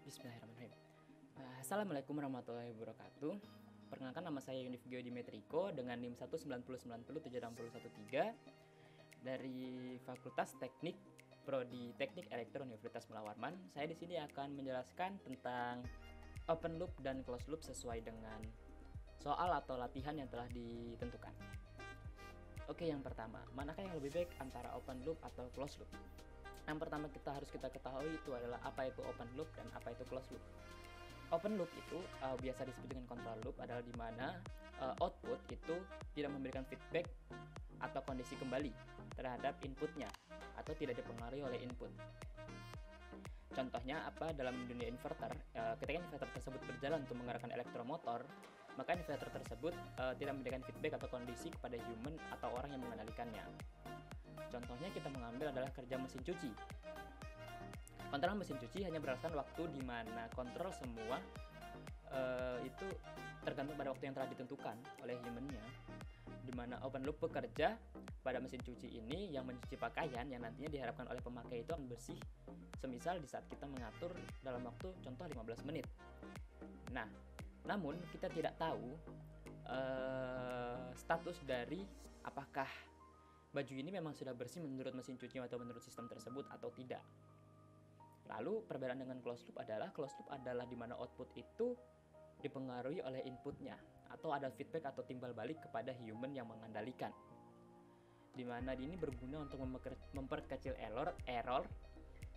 Bismillahirrahmanirrahim. Assalamualaikum warahmatullahi wabarakatuh. Perkenalkan, nama saya Yunifgio Dimetriko dengan NIM 190907613 dari Fakultas Teknik Prodi Teknik Elektro Universitas Mula Warman. Saya di sini akan menjelaskan tentang open loop dan closed loop sesuai dengan soal atau latihan yang telah ditentukan. Oke, yang pertama, manakah yang lebih baik antara open loop atau closed loop? Yang pertama harus kita ketahui itu adalah apa itu open loop dan apa itu closed loop. Open loop itu biasa disebut dengan control loop, adalah di mana output itu tidak memberikan feedback atau kondisi kembali terhadap inputnya atau tidak dipengaruhi oleh input. Contohnya apa? Dalam dunia inverter, ketika inverter tersebut berjalan untuk menggerakkan elektromotor, maka inverter tersebut tidak memberikan feedback atau kondisi kepada human atau orang yang mengendalikannya. Contohnya kita mengambil adalah kerja mesin cuci. Kontrol mesin cuci hanya berdasarkan waktu di mana kontrol semua itu tergantung pada waktu yang telah ditentukan oleh humannya. Di mana open loop bekerja pada mesin cuci ini yang mencuci pakaian yang nantinya diharapkan oleh pemakai itu akan bersih, semisal di saat kita mengatur dalam waktu contoh 15 menit. Nah, namun kita tidak tahu status dari apakah baju ini memang sudah bersih menurut mesin cuci atau menurut sistem tersebut atau tidak. Lalu perbedaan dengan closed loop adalah di mana output itu dipengaruhi oleh inputnya atau ada feedback atau timbal balik kepada human yang mengendalikan. Di mana ini berguna untuk memperkecil error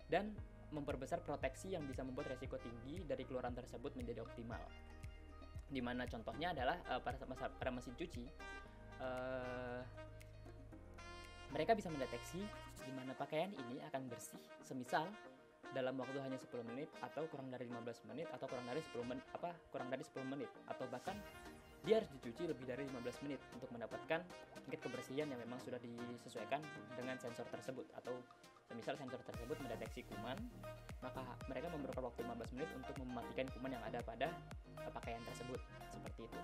dan memperbesar proteksi yang bisa membuat resiko tinggi dari keluaran tersebut menjadi optimal. Di mana contohnya adalah pada mesin cuci, mereka bisa mendeteksi di mana pakaian ini akan bersih, semisal dalam waktu hanya 10 menit atau kurang dari 15 menit atau kurang dari 10 menit atau bahkan dia harus dicuci lebih dari 15 menit untuk mendapatkan tingkat kebersihan yang memang sudah disesuaikan dengan sensor tersebut. Atau semisal sensor tersebut mendeteksi kuman, maka mereka memerlukan waktu 15 menit untuk mematikan kuman yang ada pada pakaian tersebut, seperti itu.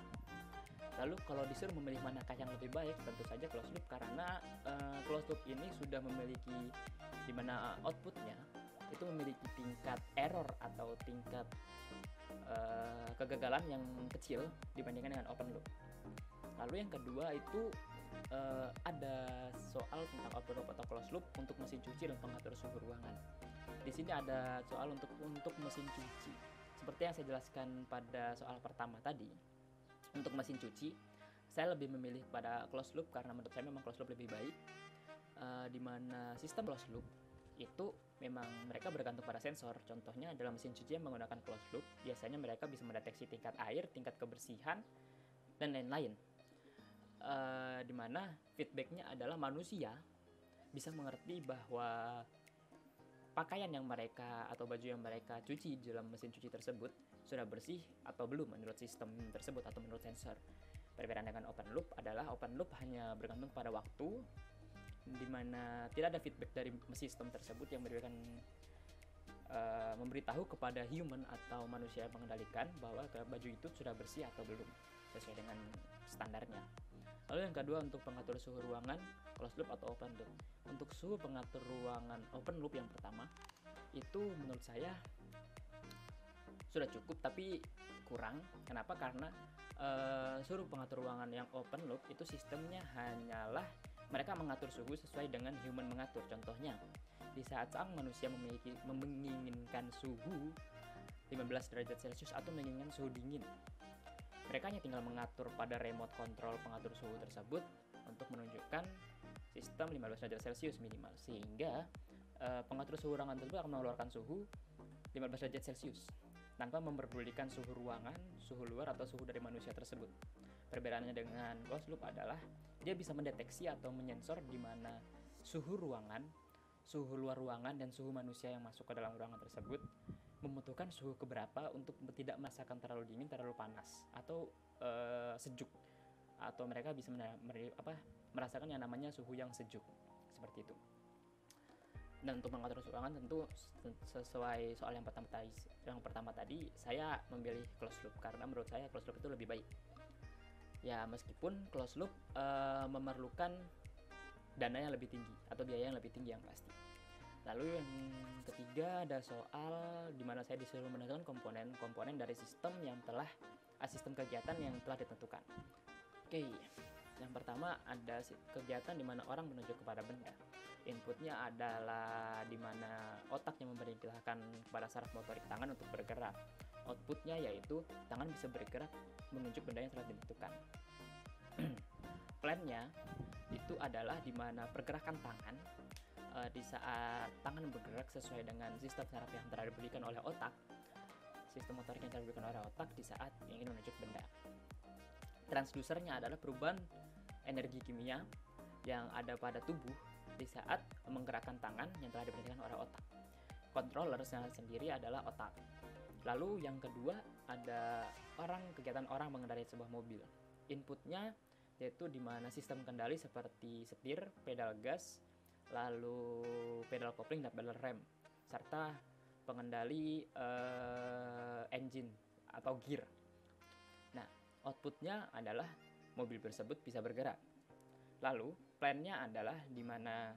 Lalu kalau disuruh memilih manakah yang lebih baik, tentu saja closed loop, karena closed loop ini sudah memiliki di mana outputnya itu memiliki tingkat error atau tingkat kegagalan yang kecil dibandingkan dengan open loop. Lalu yang kedua itu ada soal tentang open loop atau closed loop untuk mesin cuci dan pengatur suhu ruangan. Di sini ada soal untuk mesin cuci. Seperti yang saya jelaskan pada soal pertama tadi, untuk mesin cuci saya lebih memilih pada closed loop karena menurut saya memang closed loop lebih baik. Di mana sistem closed loop itu memang mereka bergantung pada sensor. Contohnya dalam mesin cuci yang menggunakan closed loop, biasanya mereka bisa mendeteksi tingkat air, tingkat kebersihan, dan lain-lain. Di mana feedbacknya adalah manusia bisa mengerti bahwa pakaian yang mereka atau baju yang mereka cuci di dalam mesin cuci tersebut sudah bersih atau belum menurut sistem tersebut atau menurut sensor. Perbedaan dengan open loop adalah open loop hanya bergantung pada waktu, di mana tidak ada feedback dari sistem tersebut yang memberitahu kepada human atau manusia yang mengendalikan bahwa baju itu sudah bersih atau belum sesuai dengan standarnya. Lalu yang kedua, untuk pengatur suhu ruangan, closed loop atau open loop. Untuk suhu pengatur ruangan open loop yang pertama itu menurut saya sudah cukup tapi kurang. Kenapa? Karena suhu pengatur ruangan yang open loop itu sistemnya hanyalah mereka mengatur suhu sesuai dengan human mengatur. Contohnya, di saat sang manusia menginginkan suhu 15 derajat Celcius atau menginginkan suhu dingin, mereka hanya tinggal mengatur pada remote control pengatur suhu tersebut untuk menunjukkan sistem 15 derajat Celcius minimal, sehingga pengatur suhu ruangan tersebut akan mengeluarkan suhu 15 derajat Celcius tanpa memperdulikan suhu ruangan, suhu luar, atau suhu dari manusia tersebut. Perbedaannya dengan closed loop adalah dia bisa mendeteksi atau menyensor di mana suhu ruangan, suhu luar ruangan, dan suhu manusia yang masuk ke dalam ruangan tersebut membutuhkan suhu keberapa untuk tidak merasakan terlalu dingin, terlalu panas, atau sejuk. Atau mereka bisa merasakan yang namanya suhu yang sejuk, seperti itu. Dan untuk mengatur ruangan tentu sesuai soal yang pertama tadi saya memilih closed loop karena menurut saya closed loop itu lebih baik. Ya, meskipun closed loop memerlukan dana yang lebih tinggi atau biaya yang lebih tinggi yang pasti. Lalu yang ketiga ada soal di mana mana saya disuruh menentukan komponen-komponen dari sistem kegiatan yang telah ditentukan. Oke, yang pertama ada kegiatan di mana orang menuju kepada benda. Inputnya adalah di mana otak yang memerintahkan kepada saraf motorik tangan untuk bergerak. Outputnya yaitu tangan bisa bergerak menuju benda yang telah ditentukan. Plan-nya itu adalah di mana pergerakan tangan di saat tangan bergerak sesuai dengan sistem saraf yang telah diberikan oleh otak, sistem motorik yang telah diberikan oleh otak di saat ingin menunjuk benda. Transducernya adalah perubahan energi kimia yang ada pada tubuh di saat menggerakkan tangan yang telah diberikan oleh otak. Controllernya sendiri adalah otak. Lalu yang kedua ada kegiatan orang mengendarai sebuah mobil. Inputnya yaitu di mana sistem kendali seperti setir, pedal gas, lalu pedal kopling dan pedal rem, serta pengendali engine atau gear. Nah, outputnya adalah mobil tersebut bisa bergerak. Lalu plan-nya adalah di mana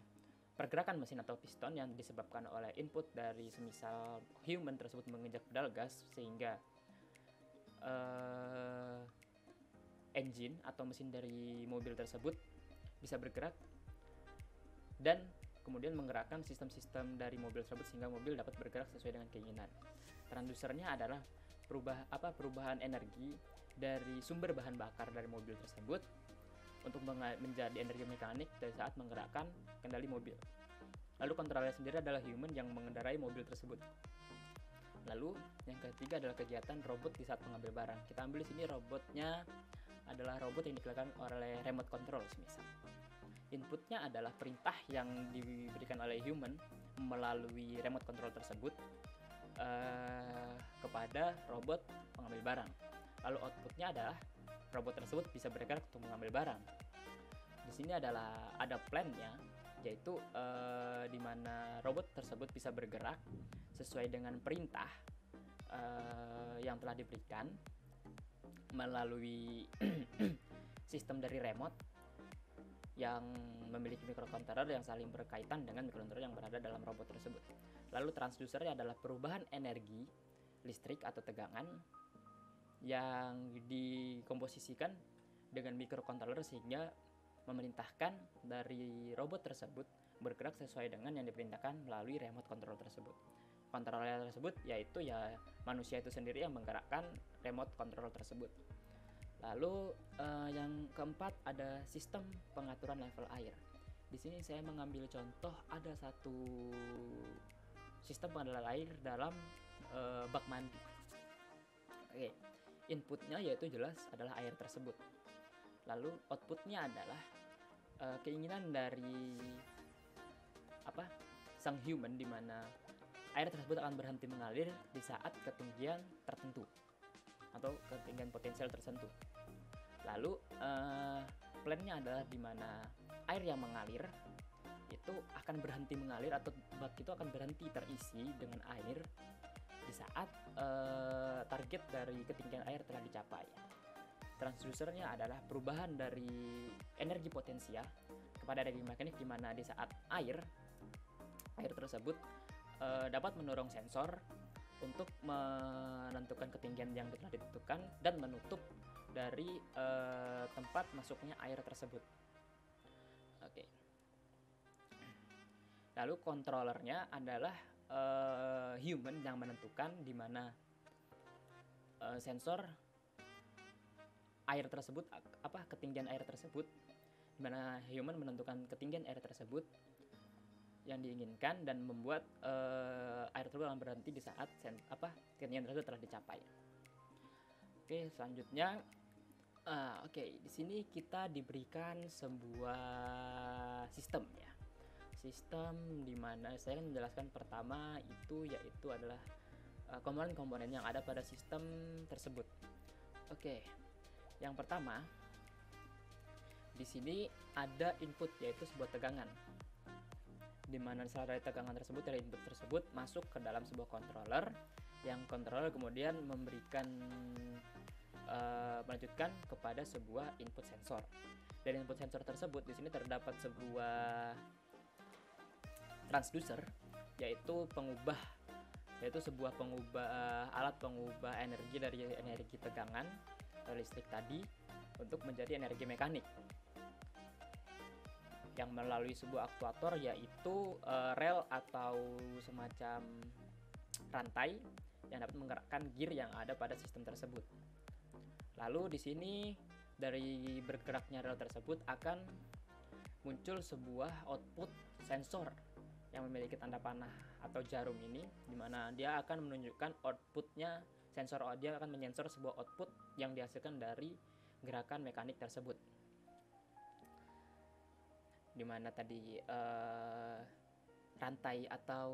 pergerakan mesin atau piston yang disebabkan oleh input dari semisal human tersebut menginjak pedal gas sehingga engine atau mesin dari mobil tersebut bisa bergerak dan kemudian menggerakkan sistem-sistem dari mobil tersebut sehingga mobil dapat bergerak sesuai dengan keinginan. Transducernya adalah perubahan energi dari sumber bahan bakar dari mobil tersebut untuk menjadi energi mekanik dari saat menggerakkan kendali mobil. Lalu kontrolnya sendiri adalah human yang mengendarai mobil tersebut. Lalu yang ketiga adalah kegiatan robot di saat mengambil barang. Kita ambil di sini robotnya adalah robot yang dikeluarkan oleh remote control semisal. Inputnya adalah perintah yang diberikan oleh human melalui remote control tersebut kepada robot pengambil barang. Lalu outputnya adalah robot tersebut bisa bergerak untuk mengambil barang. Di sini adalah ada plan-nya, yaitu di mana robot tersebut bisa bergerak sesuai dengan perintah yang telah diberikan melalui sistem dari remote yang memiliki microcontroller yang saling berkaitan dengan microcontroller yang berada dalam robot tersebut. Lalu transducernya adalah perubahan energi listrik atau tegangan yang dikomposisikan dengan microcontroller sehingga memerintahkan dari robot tersebut bergerak sesuai dengan yang diperintahkan melalui remote control tersebut. Controller tersebut yaitu manusia itu sendiri yang menggerakkan remote control tersebut. Lalu yang keempat ada sistem pengaturan level air. Di sini saya mengambil contoh ada satu sistem pengaturan air dalam bak mandi. Oke, inputnya yaitu jelas adalah air tersebut. Lalu outputnya adalah keinginan dari sang human di mana air tersebut akan berhenti mengalir di saat ketinggian tertentu atau ketinggian potensial tertentu. Lalu plan-nya adalah di mana air yang mengalir itu akan berhenti mengalir atau bak itu akan berhenti terisi dengan air di saat target dari ketinggian air telah dicapai. Transducernya adalah perubahan dari energi potensial kepada energi mekanik di mana di saat air tersebut dapat mendorong sensor untuk menentukan ketinggian yang telah ditentukan dan menutup dari tempat masuknya air tersebut. Oke. Lalu kontrolernya adalah human yang menentukan di mana sensor air tersebut ketinggian air tersebut, di mana human menentukan ketinggian air tersebut yang diinginkan dan membuat air tersebut akan berhenti di saat ketinggian tersebut telah dicapai. Oke, selanjutnya di sini kita diberikan sebuah sistem ya. Sistem di mana saya akan menjelaskan pertama yaitu adalah komponen-komponen yang ada pada sistem tersebut. Oke. Yang pertama di sini ada input yaitu sebuah tegangan. Di mana dari tegangan tersebut dari input tersebut masuk ke dalam sebuah controller yang controller kemudian memberikan melanjutkan kepada sebuah input sensor. Dari input sensor tersebut di sini terdapat sebuah transducer yaitu pengubah yaitu sebuah alat pengubah energi dari energi tegangan atau listrik tadi untuk menjadi energi mekanik yang melalui sebuah aktuator, yaitu rel atau semacam rantai yang dapat menggerakkan gear yang ada pada sistem tersebut. Lalu di sini dari bergeraknya rel tersebut akan muncul sebuah output sensor yang memiliki tanda panah atau jarum ini, di mana dia akan menunjukkan outputnya. Dia akan menyensor sebuah output yang dihasilkan dari gerakan mekanik tersebut, di mana tadi rantai atau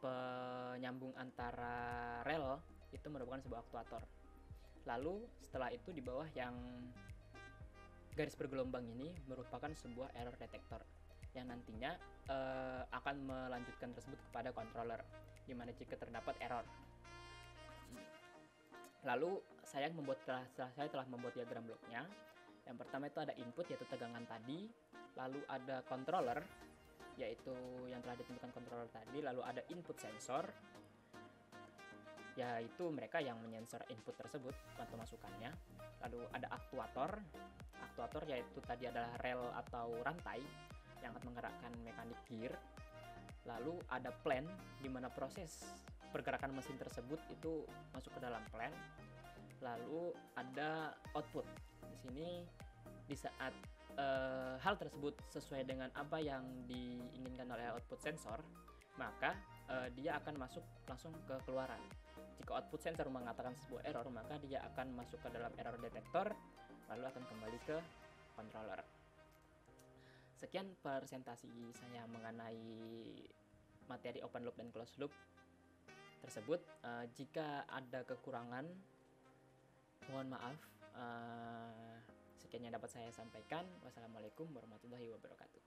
penyambung antara rel itu merupakan sebuah aktuator. Lalu setelah itu di bawah yang garis bergelombang ini merupakan sebuah error detector yang nantinya akan melanjutkan tersebut kepada controller, di mana jika terdapat error. Lalu saya telah membuat diagram bloknya. Yang pertama itu ada input, yaitu tegangan tadi. Lalu ada controller, yaitu yang telah ditentukan controller tadi. Lalu ada input sensor, yaitu mereka yang menyensor input tersebut atau masukannya. Lalu ada aktuator, yaitu tadi adalah rel atau rantai yang akan menggerakkan mekanik gear. Lalu ada plan, di mana proses pergerakan mesin tersebut itu masuk ke dalam plan. Lalu ada output. Di sini di saat hal tersebut sesuai dengan apa yang diinginkan oleh output sensor, maka dia akan masuk langsung ke keluaran. Jika output sensor mengatakan sebuah error, maka dia akan masuk ke dalam error detector, lalu akan kembali ke controller. Sekian presentasi saya mengenai materi open loop dan closed loop tersebut. Jika ada kekurangan, mohon maaf. Sekian yang dapat saya sampaikan. Wassalamualaikum warahmatullahi wabarakatuh.